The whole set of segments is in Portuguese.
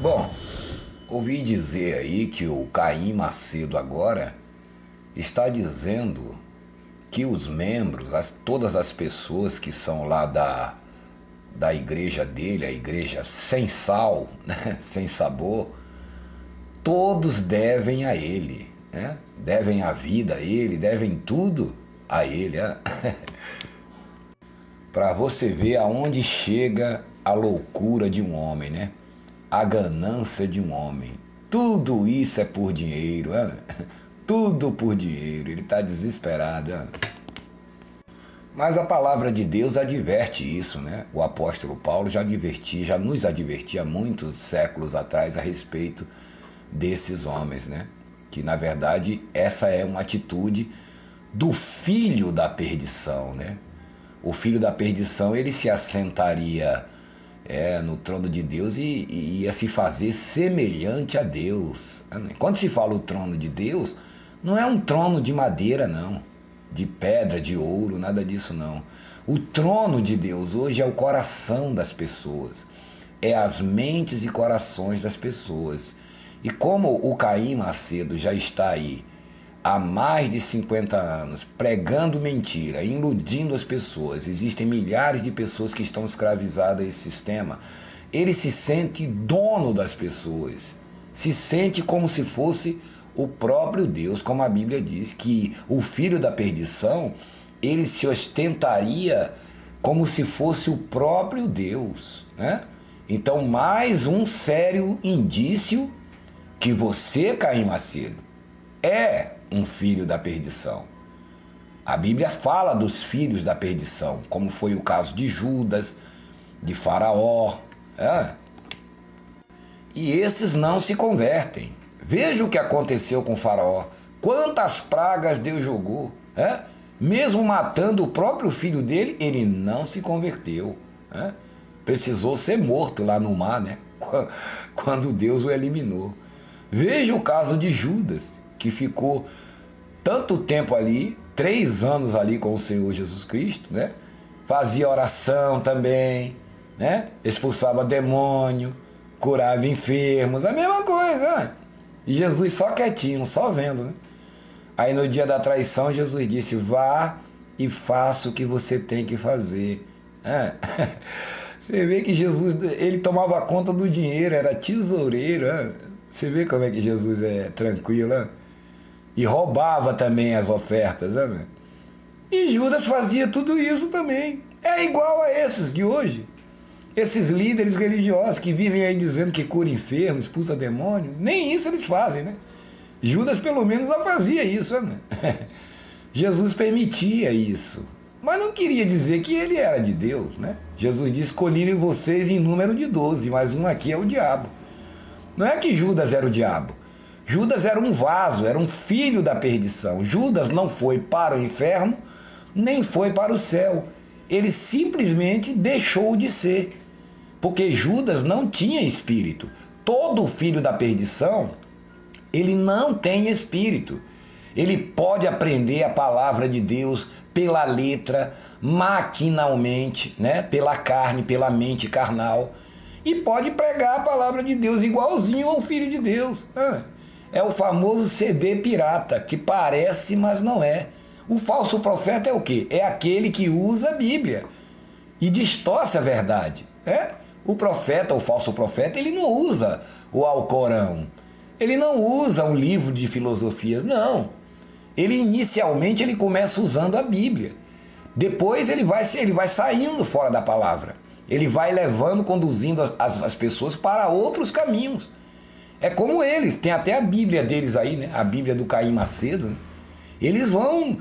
Bom, ouvi dizer aí que o Caim Macedo agora está dizendo que os membros, todas as pessoas que são lá da igreja dele, a igreja sem sal, né, sem sabor, todos devem a ele, né? Devem a vida a ele, devem tudo a ele. Para você ver aonde chega a loucura de um homem, né? A ganância de um homem. Tudo isso é por dinheiro, tudo por dinheiro. Ele está desesperado. Mas a palavra de Deus adverte isso, né? O apóstolo Paulo já nos advertia muitos séculos atrás a respeito desses homens, né? Que na verdade essa é uma atitude do filho da perdição, né? O filho da perdição, ele se assentaria no trono de Deus e ia se fazer semelhante a Deus. Quando se fala o trono de Deus, não é um trono de madeira, não, de pedra, de ouro, nada disso não. O trono de Deus hoje é o coração das pessoas, é as mentes e corações das pessoas. E como o Caim Macedo já está aí há mais de 50 anos pregando mentira, iludindo as pessoas, existem milhares de pessoas que estão escravizadas a esse sistema, ele se sente dono das pessoas, se sente como se fosse o próprio Deus, como a Bíblia diz, que o filho da perdição, ele se ostentaria como se fosse o próprio Deus, né? Então, mais um sério indício que você, Caim Macedo, é um filho da perdição. A Bíblia fala dos filhos da perdição, como foi o caso de Judas, de Faraó. E esses não se convertem. Veja o que aconteceu com Faraó. Quantas pragas Deus jogou. Mesmo matando o próprio filho dele, ele não se converteu. Precisou ser morto lá no mar, né? Quando Deus o eliminou. Veja o caso de Judas, que ficou tanto tempo ali, 3 anos ali com o Senhor Jesus Cristo, né? Fazia oração também, né? Expulsava demônio, curava enfermos, a mesma coisa, né? E Jesus só quietinho, só vendo, né? Aí no dia da traição, Jesus disse: vá e faça o que você tem que fazer. Você vê que Jesus, ele tomava conta do dinheiro, era tesoureiro. Você vê como é que Jesus é tranquilo, né? E roubava também as ofertas, né? E Judas fazia tudo isso também. É igual a esses de hoje. Esses líderes religiosos que vivem aí dizendo que cura enfermo, expulsa demônio, nem isso eles fazem, né? Judas pelo menos não fazia isso, né? Jesus permitia isso, mas não queria dizer que ele era de Deus, né? Jesus disse: escolhi vocês em número de 12, mas um aqui é o diabo. Não é que Judas era o diabo. Judas era um vaso, era um filho da perdição. Judas não foi para o inferno, nem foi para o céu. Ele simplesmente deixou de ser. Porque Judas não tinha espírito. Todo filho da perdição, ele não tem espírito. Ele pode aprender a palavra de Deus pela letra, maquinalmente, né? Pela carne, pela mente carnal. E pode pregar a palavra de Deus igualzinho ao Filho de Deus. É o famoso CD pirata, que parece, mas não é. O falso profeta é o quê? É aquele que usa a Bíblia e distorce a verdade. O profeta, o falso profeta, ele não usa o Alcorão. Ele não usa um livro de filosofias, não. Inicialmente ele começa usando a Bíblia. Depois ele vai saindo fora da palavra. Ele vai levando, conduzindo as pessoas para outros caminhos. É como eles, tem até a Bíblia deles aí, né? A Bíblia do Caim Macedo, né? Eles vão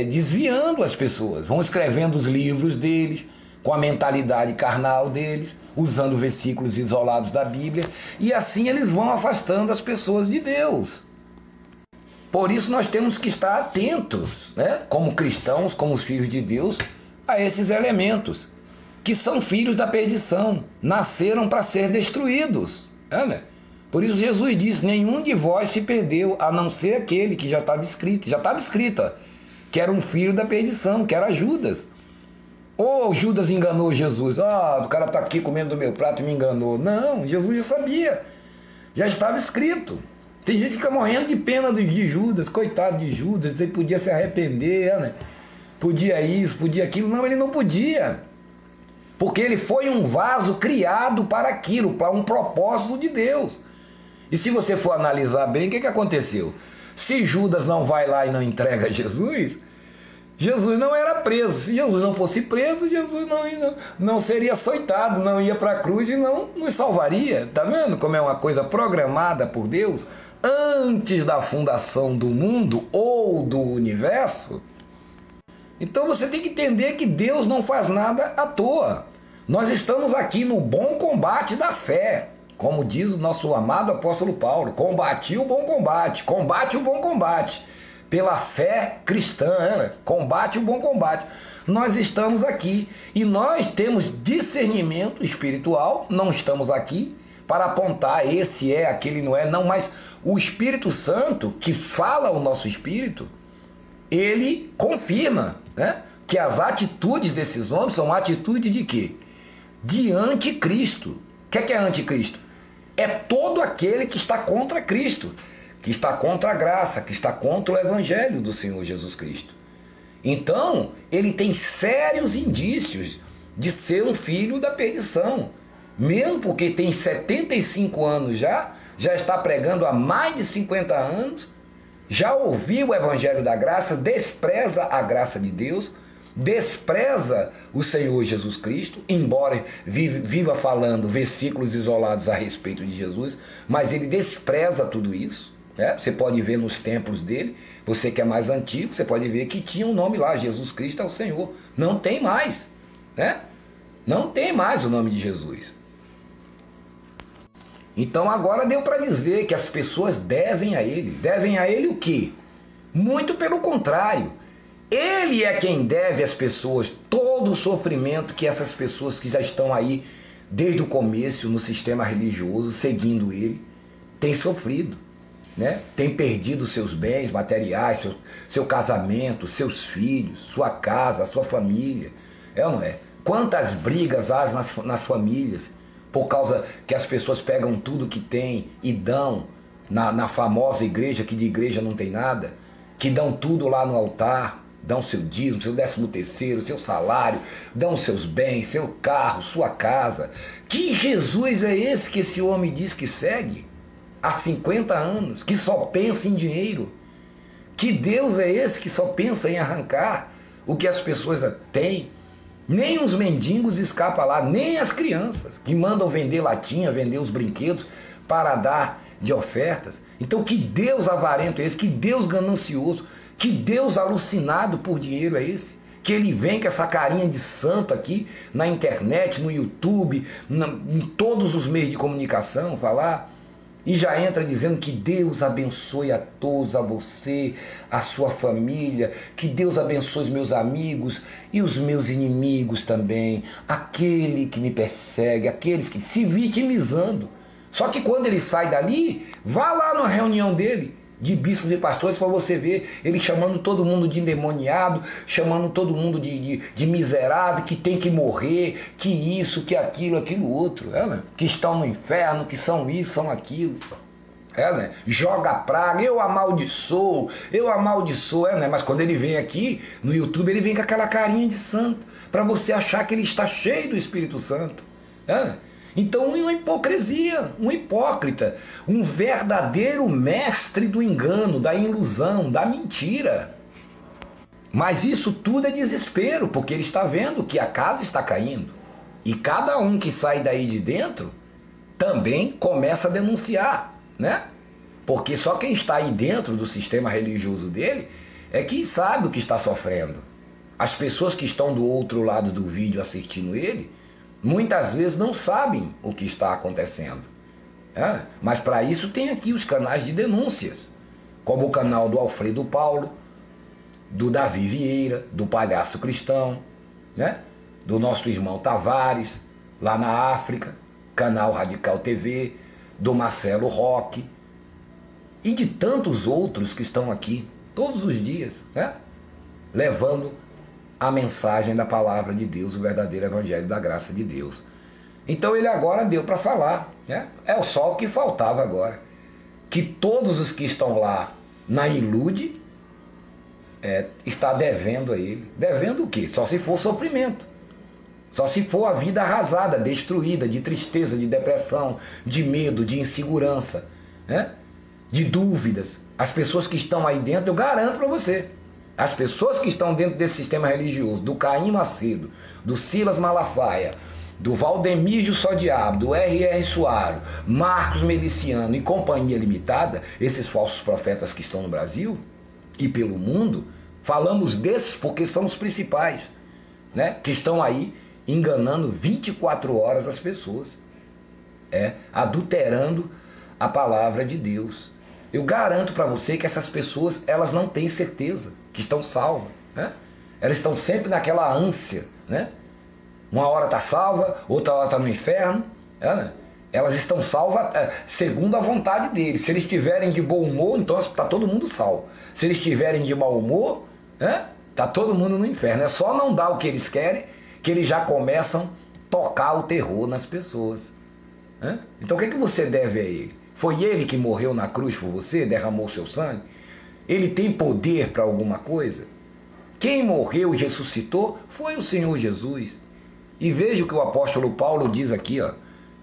desviando as pessoas, vão escrevendo os livros deles, com a mentalidade carnal deles, usando versículos isolados da Bíblia, e assim eles vão afastando as pessoas de Deus. Por isso nós temos que estar atentos, né? Como cristãos, como os filhos de Deus, a esses elementos, que são filhos da perdição, nasceram para ser destruídos. Por isso Jesus disse: nenhum de vós se perdeu, a não ser aquele que já estava escrito, que era um filho da perdição, que era Judas. Ou Judas enganou Jesus. O cara está aqui comendo do meu prato e me enganou. Não, Jesus já sabia. Já estava escrito. Tem gente que fica morrendo de pena de Judas. Coitado de Judas. Ele podia se arrepender, né? Podia isso, podia aquilo. Não, ele não podia. Porque ele foi um vaso criado para aquilo, para um propósito de Deus. E se você for analisar bem, o que aconteceu? Se Judas não vai lá e não entrega Jesus, Jesus não era preso. Se Jesus não fosse preso, Jesus não seria açoitado, não ia para a cruz e não nos salvaria. Está vendo como é uma coisa programada por Deus antes da fundação do mundo ou do universo? Então você tem que entender que Deus não faz nada à toa. Nós estamos aqui no bom combate da fé. Como diz o nosso amado apóstolo Paulo, combati o bom combate, combate o bom combate. Pela fé cristã, né? Combate o bom combate. Nós estamos aqui e nós temos discernimento espiritual, não estamos aqui para apontar esse é, aquele não é, não, mas o Espírito Santo que fala ao nosso espírito, ele confirma, né, que as atitudes desses homens são atitudes de quê? De anticristo. O que é anticristo? É todo aquele que está contra Cristo, que está contra a graça, que está contra o Evangelho do Senhor Jesus Cristo. Então, ele tem sérios indícios de ser um filho da perdição. Mesmo porque tem 75 anos já está pregando há mais de 50 anos, já ouviu o Evangelho da graça, despreza a graça de Deus, despreza o Senhor Jesus Cristo, embora viva falando versículos isolados a respeito de Jesus, mas ele despreza tudo isso. Né? Você pode ver nos templos dele, você que é mais antigo, você pode ver que tinha um nome lá, Jesus Cristo é o Senhor. Não tem mais, né? Não tem mais o nome de Jesus. Então agora deu para dizer que as pessoas devem a ele. Devem a ele o quê? Muito pelo contrário. Ele é quem deve às pessoas todo o sofrimento que essas pessoas que já estão aí desde o começo no sistema religioso, seguindo ele, têm sofrido, né? Tem perdido seus bens materiais, seu casamento, seus filhos, sua casa, sua família. É ou não é? Quantas brigas há nas famílias por causa que as pessoas pegam tudo que tem e dão na famosa igreja, que de igreja não tem nada, que dão tudo lá no altar, dão seu dízimo, seu 13º, seu salário, dão seus bens, seu carro, sua casa. Que Jesus é esse que esse homem diz que segue há 50 anos, que só pensa em dinheiro? Que Deus é esse que só pensa em arrancar o que as pessoas têm? Nem os mendigos escapam lá, nem as crianças que mandam vender latinha, vender os brinquedos para dar de ofertas. Então que Deus avarento é esse? Que Deus ganancioso? Que Deus alucinado por dinheiro é esse? Que ele vem com essa carinha de santo aqui na internet, no YouTube, em todos os meios de comunicação, falar, e já entra dizendo que Deus abençoe a todos, a você, a sua família, que Deus abençoe os meus amigos e os meus inimigos também, aquele que me persegue, aqueles que se vitimizando. Só que quando ele sai dali, vá lá na reunião dele, de bispos e pastores, para você ver ele chamando todo mundo de endemoniado, chamando todo mundo de miserável, que tem que morrer, que isso, que aquilo outro, né? Que estão no inferno, que são isso, são aquilo. Né? Joga praga, eu amaldiçoo, né? Mas quando ele vem aqui no YouTube, ele vem com aquela carinha de santo, para você achar que ele está cheio do Espírito Santo. Né? Então, uma hipocrisia, um hipócrita, um verdadeiro mestre do engano, da ilusão, da mentira. Mas isso tudo é desespero, porque ele está vendo que a casa está caindo. E cada um que sai daí de dentro também começa a denunciar, né? Porque só quem está aí dentro do sistema religioso dele é quem sabe o que está sofrendo. As pessoas que estão do outro lado do vídeo assistindo ele, muitas vezes não sabem o que está acontecendo. Mas para isso tem aqui os canais de denúncias, como o canal do Alfredo Paulo, do Davi Vieira, do Palhaço Cristão, né? Do nosso irmão Tavares, lá na África, canal Radical TV, do Marcelo Roque, e de tantos outros que estão aqui todos os dias, né? Levando a mensagem da palavra de Deus, o verdadeiro evangelho da graça de Deus. Então ele agora deu para falar, né? É só o que faltava agora. Que todos os que estão lá na ilude está devendo a ele. Devendo o quê? Só se for sofrimento. Só se for a vida arrasada, destruída, de tristeza, de depressão, de medo, de insegurança, né? De dúvidas. As pessoas que estão aí dentro, eu garanto para você, as pessoas que estão dentro desse sistema religioso, do Caim Macedo, do Silas Malafaia, do Valdemígio Só Diabo, do R.R. Soares, Marcos Meliciano e Companhia Limitada, esses falsos profetas que estão no Brasil e pelo mundo, falamos desses porque são os principais, né? Que estão aí enganando 24 horas as pessoas, adulterando a palavra de Deus. Eu garanto para você que essas pessoas, elas não têm certeza que estão salvas, né? Elas estão sempre naquela ânsia, né? Uma hora está salva, outra hora está no inferno, né? Elas estão salvas segundo a vontade deles. Se eles estiverem de bom humor, então está todo mundo salvo. Se eles estiverem de mau humor, está todo mundo no inferno. É só não dar o que eles querem, que eles já começam a tocar o terror nas pessoas. Então o que você deve a ele? Foi ele que morreu na cruz por você, derramou seu sangue? Ele tem poder para alguma coisa? Quem morreu e ressuscitou foi o Senhor Jesus. E veja o que o apóstolo Paulo diz aqui,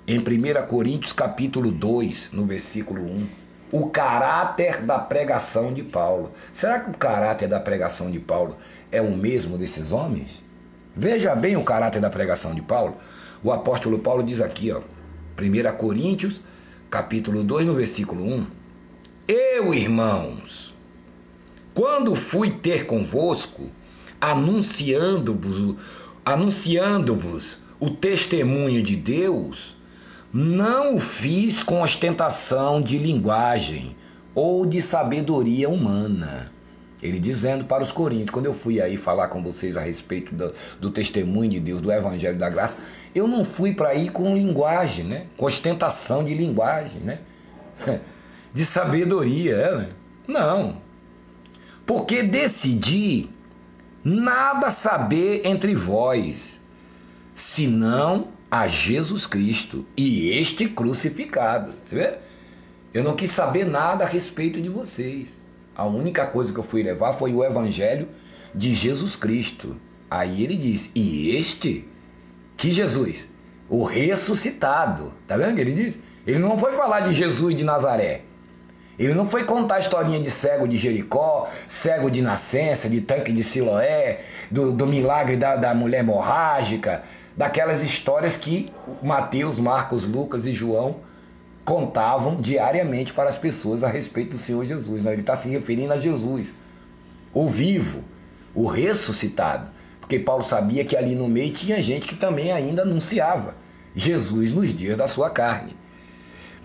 em 1 Coríntios capítulo 2, no versículo 1. O caráter da pregação de Paulo. Será que o caráter da pregação de Paulo é o mesmo desses homens? Veja bem o caráter da pregação de Paulo. O apóstolo Paulo diz aqui, 1 Coríntios capítulo 2, no versículo 1. Eu, irmãos, quando fui ter convosco, anunciando-vos o testemunho de Deus, não o fiz com ostentação de linguagem ou de sabedoria humana. Ele dizendo para os coríntios, quando eu fui aí falar com vocês a respeito do testemunho de Deus, do evangelho da graça, eu não fui para ir com linguagem, né? Com ostentação de linguagem, né? De sabedoria, não. Porque decidi nada saber entre vós, senão a Jesus Cristo e este crucificado. Tá vendo? Eu não quis saber nada a respeito de vocês. A única coisa que eu fui levar foi o evangelho de Jesus Cristo. Aí ele diz, e este, que Jesus? O ressuscitado. Tá vendo o que ele diz? Ele não foi falar de Jesus de Nazaré. Ele não foi contar a historinha de cego de Jericó, cego de nascença, de tanque de Siloé, do milagre da mulher hemorrágica, daquelas histórias que Mateus, Marcos, Lucas e João contavam diariamente para as pessoas a respeito do Senhor Jesus. Não, ele está se referindo a Jesus, o vivo, o ressuscitado. Porque Paulo sabia que ali no meio tinha gente que também ainda anunciava Jesus nos dias da sua carne.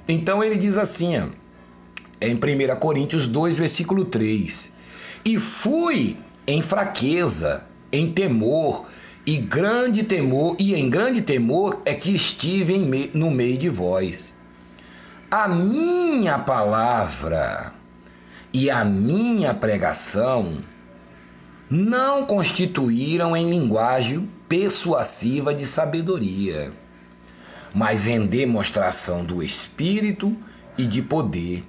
Então ele diz assim, em 1 Coríntios 2, versículo 3. E fui em fraqueza, em temor, e em grande temor é que estive no meio de vós. A minha palavra e a minha pregação não constituíram em linguagem persuasiva de sabedoria, mas em demonstração do Espírito e de poder,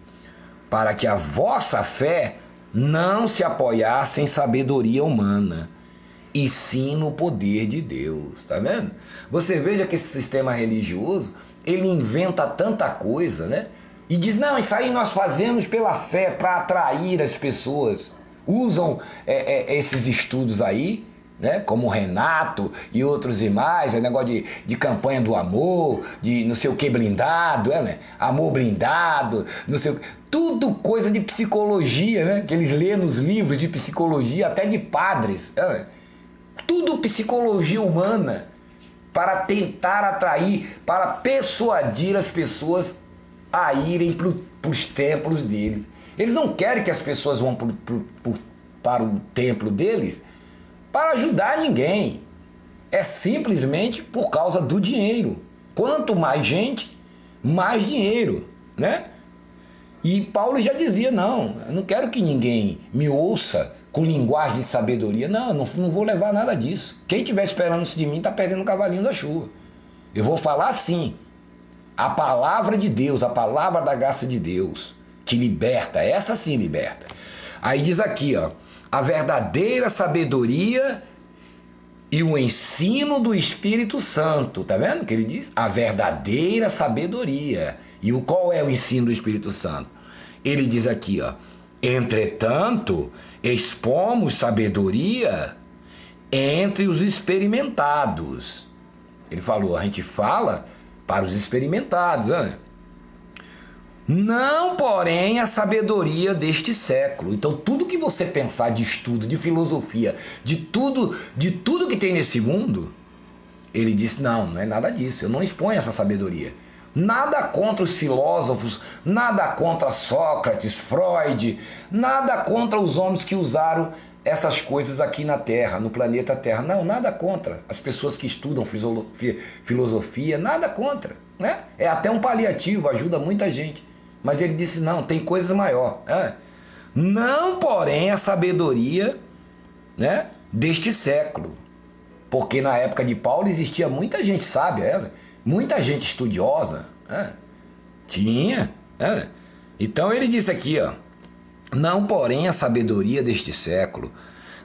para que a vossa fé não se apoiasse em sabedoria humana, e sim no poder de Deus. Tá vendo? Você veja que esse sistema religioso, ele inventa tanta coisa, né? E diz, não, isso aí nós fazemos pela fé, para atrair as pessoas. Usam esses estudos aí, né? Como o Renato e outros e mais, negócio de campanha do amor, de não sei o que blindado, né? Amor blindado, não sei o que. Tudo coisa de psicologia, né? Que eles lêem nos livros de psicologia, até de padres, né? Tudo psicologia humana, para tentar atrair, para persuadir as pessoas a irem para os templos deles. Eles não querem que as pessoas vão para o templo deles para ajudar ninguém. É simplesmente por causa do dinheiro. Quanto mais gente, mais dinheiro, né? E Paulo já dizia, não, eu não quero que ninguém me ouça com linguagem de sabedoria. Não, eu não vou levar nada disso. Quem estiver esperando isso de mim está perdendo o cavalinho da chuva. Eu vou falar assim, a palavra de Deus, a palavra da graça de Deus, que liberta, essa sim liberta. Aí diz aqui, ó, a verdadeira sabedoria e o ensino do Espírito Santo. Tá vendo o que ele diz? A verdadeira sabedoria. E qual é o ensino do Espírito Santo? Ele diz aqui, ó, entretanto, expomos sabedoria entre os experimentados. Ele falou, a gente fala para os experimentados, né? Não, porém, a sabedoria deste século. Então, tudo que você pensar de estudo, de filosofia, de tudo que tem nesse mundo, ele disse, não é nada disso, eu não exponho essa sabedoria. Nada contra os filósofos, nada contra Sócrates, Freud, nada contra os homens que usaram essas coisas aqui na Terra, no planeta Terra. Não, nada contra. As pessoas que estudam filosofia, nada contra, né? É até um paliativo, ajuda muita gente. Mas ele disse, não, tem coisa maior. Não, porém, a sabedoria, né, deste século. Porque na época de Paulo existia muita gente sábia, muita gente estudiosa. Tinha. Então ele disse aqui, ó, não, porém, a sabedoria deste século,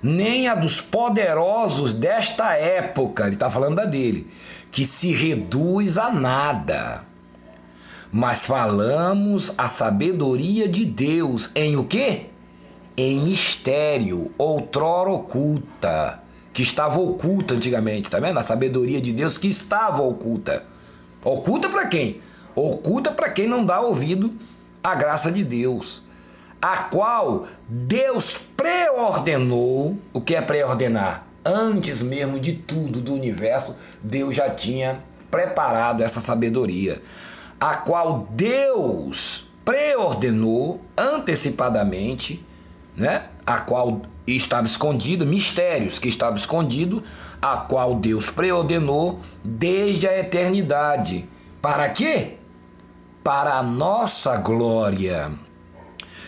nem a dos poderosos desta época, ele está falando da dele, que se reduz a nada. Mas falamos a sabedoria de Deus em o quê? Em mistério, outrora oculta, que estava oculta antigamente, tá vendo? A sabedoria de Deus que estava oculta. Oculta para quem? Oculta para quem não dá ouvido à graça de Deus, a qual Deus preordenou. O que é preordenar? Antes mesmo de tudo do universo, Deus já tinha preparado essa sabedoria, a qual Deus preordenou antecipadamente, né? A qual estava escondido, mistérios que estavam escondidos, a qual Deus preordenou desde a eternidade. Para quê? Para a nossa glória.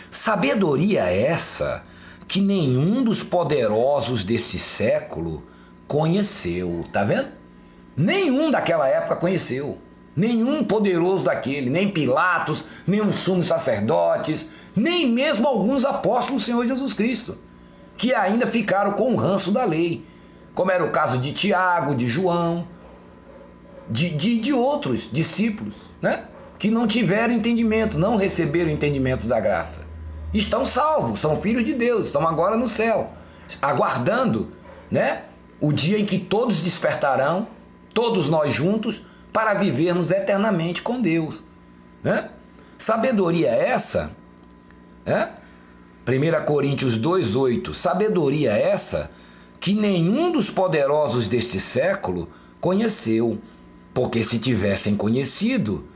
Sabedoria essa que nenhum dos poderosos desse século conheceu, tá vendo? Nenhum daquela época conheceu. Nenhum poderoso daquele, nem Pilatos, nem os sumos sacerdotes, nem mesmo alguns apóstolos do Senhor Jesus Cristo, que ainda ficaram com o ranço da lei, como era o caso de Tiago, de João, de outros discípulos, né? Que não tiveram entendimento, não receberam o entendimento da graça. Estão salvos, são filhos de Deus, estão agora no céu, aguardando, né, o dia em que todos despertarão, todos nós juntos, para vivermos eternamente com Deus, né? Sabedoria essa, né? 1 Coríntios 2,8, sabedoria essa que nenhum dos poderosos deste século conheceu, porque se tivessem conhecido,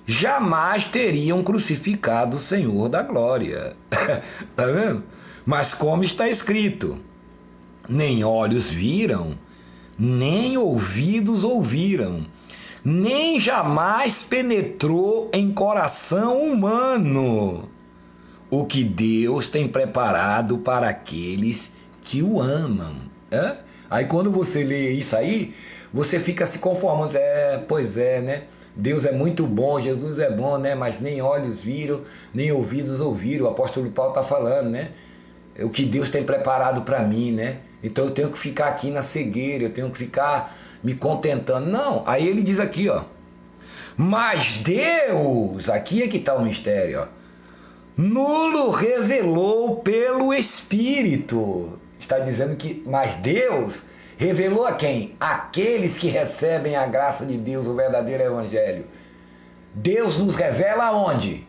jamais teriam crucificado o Senhor da glória. Tá vendo? Mas como está escrito, nem olhos viram, nem ouvidos ouviram, nem jamais penetrou em coração humano o que Deus tem preparado para aqueles que o amam. Aí quando você lê isso aí, você fica se conformando, pois é, né? Deus é muito bom, Jesus é bom, né? Mas nem olhos viram, nem ouvidos ouviram. O apóstolo Paulo está falando, né? O que Deus tem preparado para mim, né? Então eu tenho que ficar aqui na cegueira, eu tenho que ficar me contentando. Não, aí ele diz aqui, ó. Mas Deus, aqui é que está o mistério, ó. Nulo revelou pelo Espírito. Está dizendo que, mas Deus revelou a quem? Aqueles que recebem a graça de Deus, o verdadeiro evangelho. Deus nos revela onde?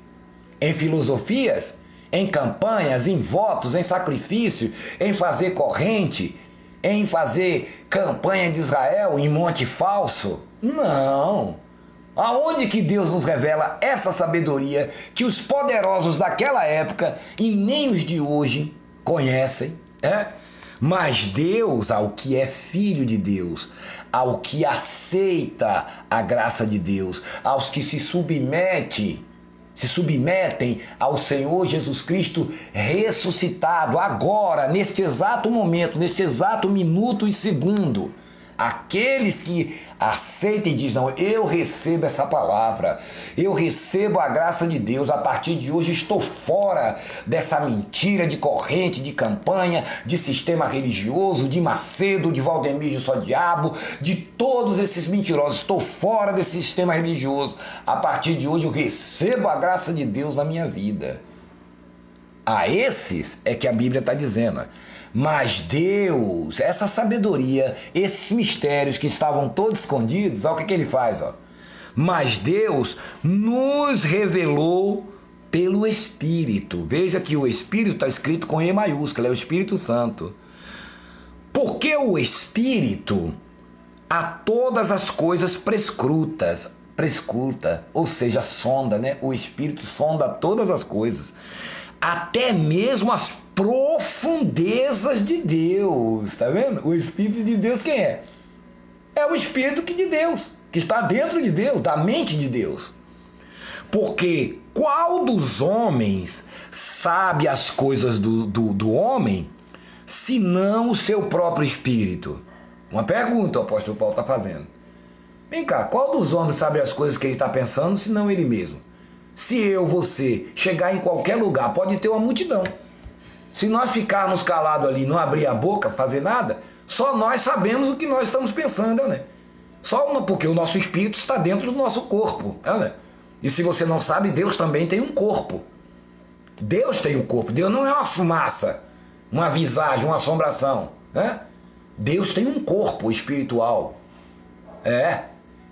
Em filosofias? Em campanhas, em votos, em sacrifício, em fazer corrente, em fazer campanha de Israel, em monte falso? Não. Aonde que Deus nos revela essa sabedoria que os poderosos daquela época e nem os de hoje conhecem? Mas Deus, ao que é filho de Deus, ao que aceita a graça de Deus, aos que se submete se submetem ao Senhor Jesus Cristo ressuscitado, agora, neste exato momento, neste exato minuto e segundo. Aqueles que aceitam e dizem, não, eu recebo essa palavra, eu recebo a graça de Deus, a partir de hoje estou fora dessa mentira de corrente, de campanha, de sistema religioso, de Macedo, de Valdemir de Só Diabo, de todos esses mentirosos, estou fora desse sistema religioso, a partir de hoje eu recebo a graça de Deus na minha vida. A esses é que a Bíblia está dizendo. Mas Deus, essa sabedoria, esses mistérios que estavam todos escondidos, olha o que ele faz. Ó. Mas Deus nos revelou pelo Espírito. Veja que o Espírito está escrito com E maiúsculo, é o Espírito Santo. Porque o Espírito a todas as coisas prescruta, ou seja, sonda, né? O Espírito sonda todas as coisas, até mesmo as profundezas de Deus, tá vendo? O Espírito de Deus quem é? É o Espírito de Deus, que está dentro de Deus, da mente de Deus. Porque qual dos homens sabe as coisas do homem, senão o seu próprio Espírito? Uma pergunta o apóstolo Paulo está fazendo. Vem cá, qual dos homens sabe as coisas que ele está pensando, senão ele mesmo? Se eu, você, chegar em qualquer lugar, pode ter uma multidão. Se nós ficarmos calados ali, não abrir a boca, fazer nada, só nós sabemos o que nós estamos pensando, né? Porque o nosso espírito está dentro do nosso corpo, né? E se você não sabe, Deus também tem um corpo. Deus tem um corpo. Deus não é uma fumaça, uma visagem, uma assombração, né? Deus tem um corpo espiritual.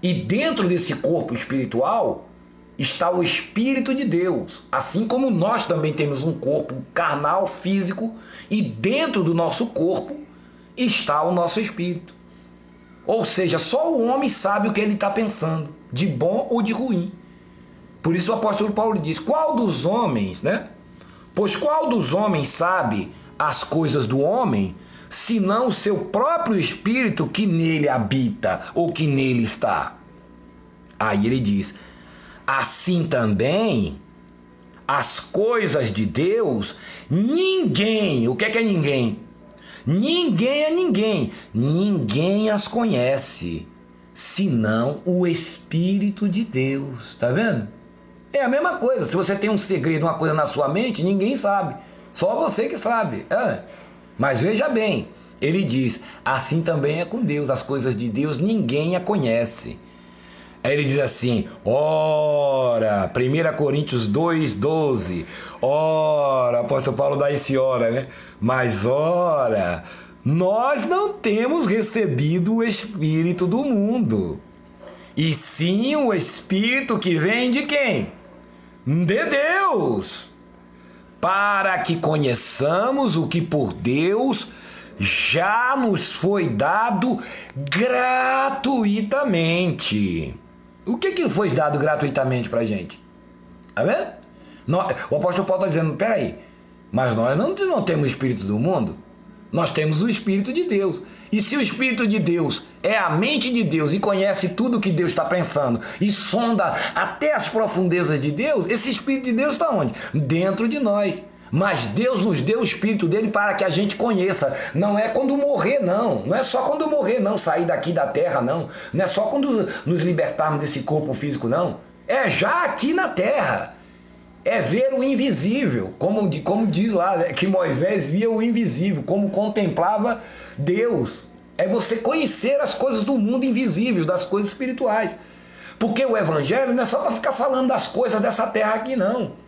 E dentro desse corpo espiritual está o Espírito de Deus, assim como nós também temos um corpo carnal, físico, e dentro do nosso corpo está o nosso espírito. Ou seja, só o homem sabe o que ele está pensando, de bom ou de ruim. Por isso o apóstolo Paulo diz, qual dos homens, né? Pois qual dos homens sabe as coisas do homem, senão o seu próprio espírito que nele habita ou que nele está? Aí ele diz, assim também, as coisas de Deus, ninguém, o que é ninguém? Ninguém é ninguém, ninguém as conhece, senão o Espírito de Deus, tá vendo? É a mesma coisa, se você tem um segredo, uma coisa na sua mente, ninguém sabe, só você que sabe. Mas veja bem, ele diz, assim também é com Deus, as coisas de Deus ninguém a conhece. Aí ele diz assim, ora, 1 Coríntios 2,12, ora, o apóstolo Paulo dá esse ora, né? Mas ora, nós não temos recebido o Espírito do mundo, e sim o Espírito que vem de quem? De Deus, para que conheçamos o que por Deus já nos foi dado gratuitamente. O que foi dado gratuitamente para a gente? Tá vendo? O apóstolo Paulo está dizendo, peraí, mas nós não temos o Espírito do mundo, nós temos o Espírito de Deus. E se o Espírito de Deus é a mente de Deus e conhece tudo o que Deus está pensando e sonda até as profundezas de Deus, esse Espírito de Deus está onde? Dentro de nós. Mas Deus nos deu o Espírito dele para que a gente conheça. Não é quando morrer, não. Não é só quando morrer, não. Sair daqui da terra, não. Não é só quando nos libertarmos desse corpo físico, não. É já aqui na terra. É ver o invisível. Como diz lá, né, que Moisés via o invisível, como contemplava Deus. É você conhecer as coisas do mundo invisível, das coisas espirituais. Porque o Evangelho não é só para ficar falando das coisas dessa terra aqui, não.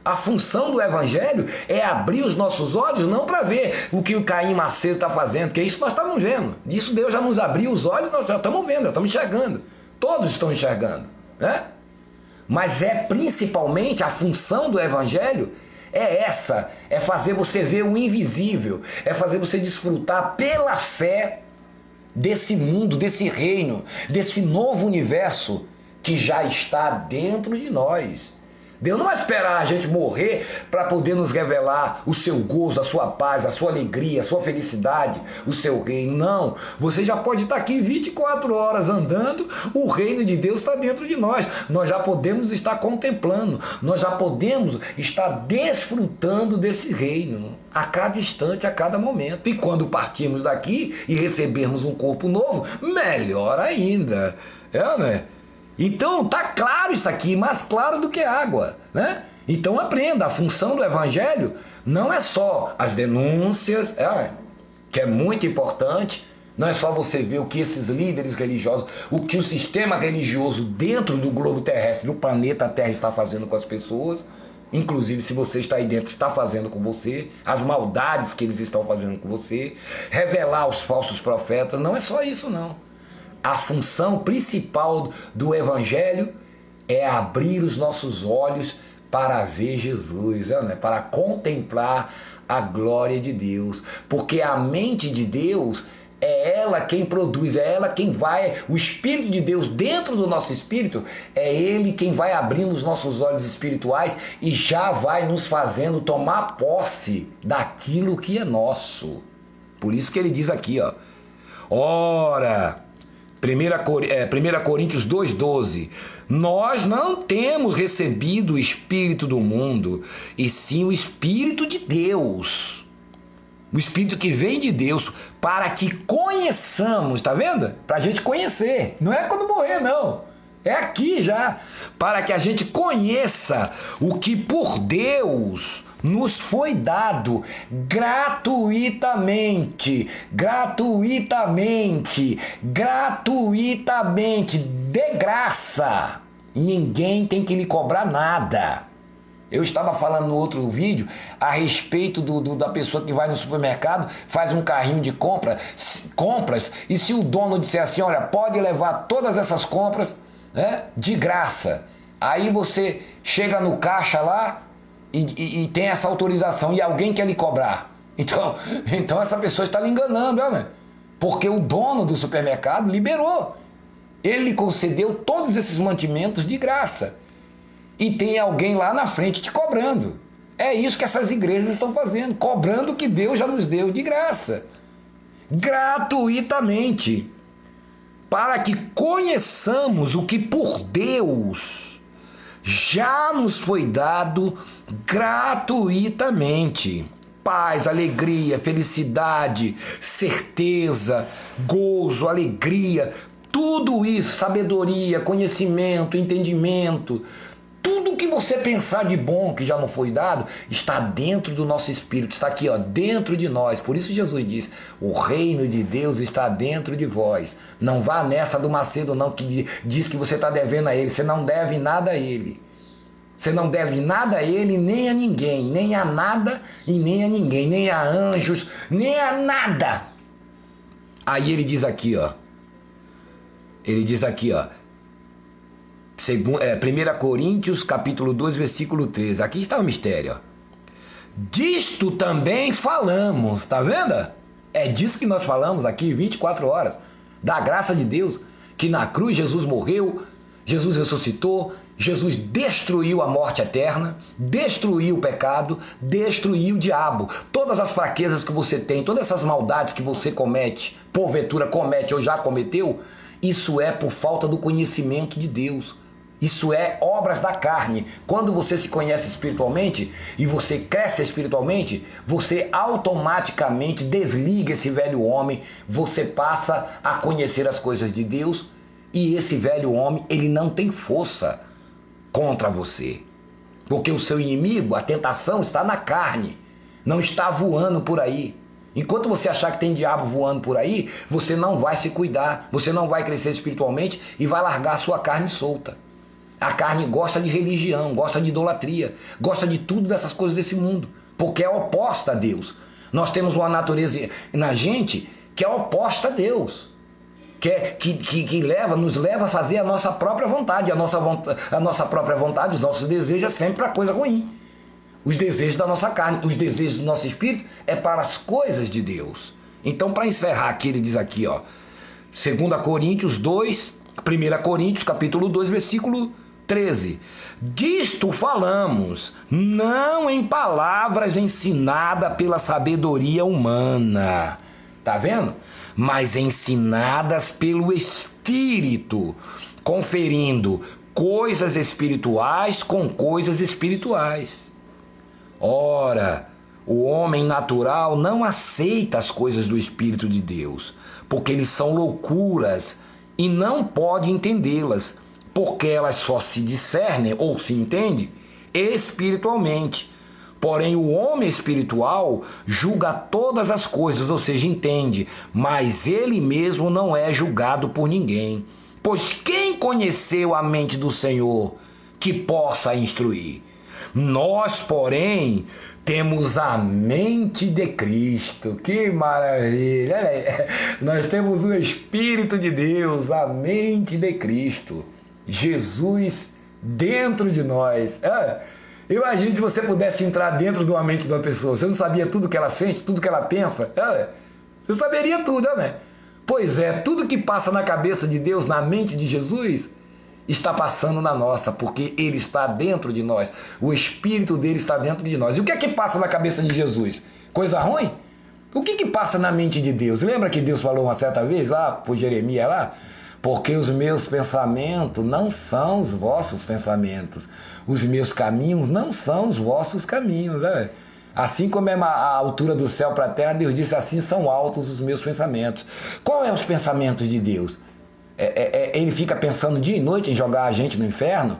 A função do Evangelho é abrir os nossos olhos, não para ver o que o Caim Macedo está fazendo, porque isso nós estamos vendo. Isso Deus já nos abriu os olhos, nós já estamos vendo, já estamos enxergando. Todos estão enxergando, né? Mas é principalmente a função do Evangelho é essa, é fazer você ver o invisível, é fazer você desfrutar pela fé desse mundo, desse reino, desse novo universo que já está dentro de nós. Deus não vai esperar a gente morrer para poder nos revelar o seu gozo, a sua paz, a sua alegria, a sua felicidade, o seu reino. Não, você já pode estar aqui 24 horas andando, o reino de Deus está dentro de nós. Nós já podemos estar contemplando, nós já podemos estar desfrutando desse reino a cada instante, a cada momento. E quando partirmos daqui e recebermos um corpo novo, melhor ainda. Né? Então tá claro isso aqui, mais claro do que água, né? Então aprenda, a função do evangelho não é só as denúncias, que é muito importante, não é só você ver o que esses líderes religiosos, o que o sistema religioso dentro do globo terrestre, do planeta Terra está fazendo com as pessoas, inclusive se você está aí dentro, está fazendo com você, as maldades que eles estão fazendo com você, revelar os falsos profetas, não é só isso não. A função principal do evangelho é abrir os nossos olhos para ver Jesus, né? Para contemplar a glória de Deus, porque a mente de Deus é ela quem produz, é ela quem vai, o Espírito de Deus dentro do nosso espírito, é ele quem vai abrindo os nossos olhos espirituais e já vai nos fazendo tomar posse daquilo que é nosso. Por isso que ele diz aqui, ora, 1 Coríntios 2,12, nós não temos recebido o Espírito do mundo, e sim o Espírito de Deus, o Espírito que vem de Deus, para que conheçamos, tá vendo? Para a gente conhecer, não é quando morrer não, é aqui já, para que a gente conheça o que por Deus nos foi dado gratuitamente, de graça. Ninguém tem que lhe cobrar nada. Eu estava falando no outro vídeo a respeito da pessoa que vai no supermercado, faz um carrinho de compras, e se o dono disser assim, olha, pode levar todas essas compras, né, de graça. Aí você chega no caixa lá, e tem essa autorização e alguém quer lhe cobrar. Então essa pessoa está lhe enganando, né? Porque o dono do supermercado liberou. Ele lhe concedeu todos esses mantimentos de graça. E tem alguém lá na frente te cobrando. É isso que essas igrejas estão fazendo, cobrando o que Deus já nos deu de graça. Gratuitamente. Para que conheçamos o que por Deus já nos foi dado gratuitamente. Paz, alegria, felicidade, certeza, gozo, alegria, tudo isso, sabedoria, conhecimento, entendimento, tudo que você pensar de bom que já não foi dado, está dentro do nosso espírito, está aqui, dentro de nós. Por isso Jesus diz, o reino de Deus está dentro de vós. Não vá nessa do Macedo não, que diz que você está devendo a ele. Você não deve nada a ele. Você não deve nada a ele, nem a ninguém, nem a nada e nem a ninguém, nem a anjos, nem a nada. Aí ele diz aqui, 1 Coríntios, capítulo 2, versículo 13. Aqui está o mistério. Disto também falamos, tá vendo? É disso que nós falamos aqui 24 horas. Da graça de Deus, que na cruz Jesus morreu, Jesus ressuscitou, Jesus destruiu a morte eterna, destruiu o pecado, destruiu o diabo. Todas as fraquezas que você tem, todas essas maldades que você comete, porventura comete ou já cometeu, isso é por falta do conhecimento de Deus. Isso é obras da carne. Quando você se conhece espiritualmente e você cresce espiritualmente, você automaticamente desliga esse velho homem, você passa a conhecer as coisas de Deus e esse velho homem, ele não tem força contra você. Porque o seu inimigo, a tentação, está na carne, não está voando por aí. Enquanto você achar que tem diabo voando por aí, você não vai se cuidar, você não vai crescer espiritualmente e vai largar a sua carne solta. A carne gosta de religião, gosta de idolatria, gosta de tudo dessas coisas desse mundo, porque é oposta a Deus. Nós temos uma natureza na gente que é oposta a Deus, que nos leva a fazer a nossa própria vontade. A nossa própria vontade, os nossos desejos é sempre para coisa ruim. Os desejos da nossa carne, os desejos do nosso espírito é para as coisas de Deus. Então, para encerrar aqui, ele diz aqui, 2 Coríntios 2, 1 Coríntios, capítulo 2, versículo 13. Disto falamos, não em palavras ensinadas pela sabedoria humana. Tá vendo? Mas ensinadas pelo Espírito, conferindo coisas espirituais com coisas espirituais. Ora, o homem natural não aceita as coisas do Espírito de Deus, porque eles são loucuras e não pode entendê-las, porque elas só se discernem ou se entendem espiritualmente. Porém, o homem espiritual julga todas as coisas, ou seja, entende, mas ele mesmo não é julgado por ninguém. Pois quem conheceu a mente do Senhor que possa instruir? Nós, porém, temos a mente de Cristo. Que maravilha! Nós temos o Espírito de Deus, a mente de Cristo. Jesus dentro de nós. Imagine se você pudesse entrar dentro de uma mente de uma pessoa. Você não sabia tudo que ela sente, tudo que ela pensa? Você saberia tudo, né? Pois é, tudo que passa na cabeça de Deus, na mente de Jesus, está passando na nossa, porque Ele está dentro de nós. O Espírito dele está dentro de nós. E o que é que passa na cabeça de Jesus? Coisa ruim? O que passa na mente de Deus? Lembra que Deus falou uma certa vez lá, por Jeremias lá? Porque os meus pensamentos não são os vossos pensamentos. Os meus caminhos não são os vossos caminhos, né? Assim como é a altura do céu para a terra, Deus disse, assim são altos os meus pensamentos. Qual é os pensamentos de Deus? Ele fica pensando dia e noite em jogar a gente no inferno?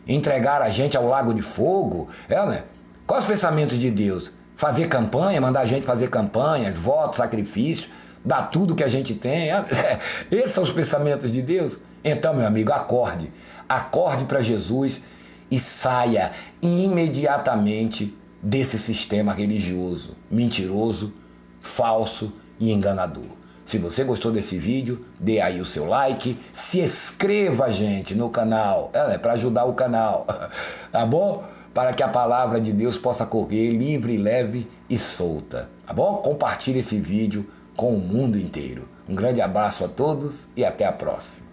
Entregar a gente ao lago de fogo? Né? Quais os pensamentos de Deus? Fazer campanha, mandar a gente fazer campanha, voto, sacrifício, dar tudo que a gente tem? Esses são os pensamentos de Deus? Então, meu amigo, acorde. Acorde para Jesus e saia imediatamente desse sistema religioso, mentiroso, falso e enganador. Se você gostou desse vídeo, dê aí o seu like, se inscreva, gente, no canal, para ajudar o canal, tá bom? Para que a palavra de Deus possa correr livre, leve e solta, tá bom? Compartilhe esse vídeo com o mundo inteiro. Um grande abraço a todos e até a próxima.